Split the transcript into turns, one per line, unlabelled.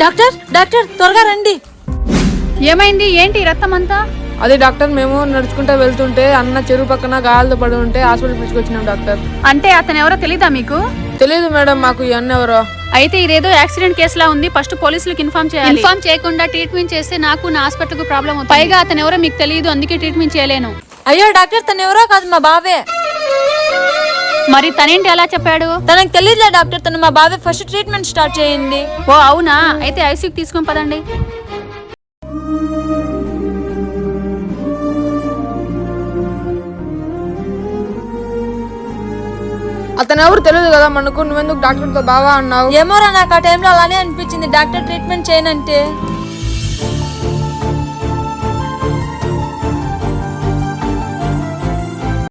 Doctor doctor త్వరగా రండి.
ఏమైంది? ఏంటి రక్తం అంతా?
అదే డాక్టర్, మేము నడుచుకుంటూ వెళ్తుంటే అన్న చెరువు పక్కన గాయాలతో పడి ఉంటే హాస్పిటల్ పిలుచుకొచ్చినాం డాక్టర్.
అంటే అతను ఎవరో తెలీదా మీకు?
తెలియదు మేడం, మాకు ఈ అన్న ఎవరో.
అయితే ఇదేదో యాక్సిడెంట్ కేసులా ఉంది. ఫస్ట్ పోలీసులకు ఇన్ఫార్మ్ చేయాలి. ఇన్ఫార్మ్ చేయకుండా ట్రీట్మెంట్ చేస్తే నాకు నా హాస్పిటల్కు ప్రాబ్లం అవుతుంది. పైగా అతను ఎవరో మీకు తెలియదు, అందుకే ట్రీట్మెంట్ చేయలేను.
అయ్యో డాక్టర్, తను ఎవరో కాదు, మా బావే.
మరి తనేంటి అలా చెప్పాడు?
తనకు తెలియదులే డాక్టర్, తను మా బావే. ఫస్ట్ ట్రీట్మెంట్ స్టార్ట్ చేయండి.
ఓ అవునా, అయితే ఐసీయూకి తీసుకొని పదండి.
అతను ఎవరు తెలియదు కదా మనకు, నువ్వెందుకు డాక్టర్తో బాగా అన్నావు?
ఏమోరా, నాకు ఆ టైంలో అలానే అనిపించింది డాక్టర్ ట్రీట్మెంట్ చేయనంటే.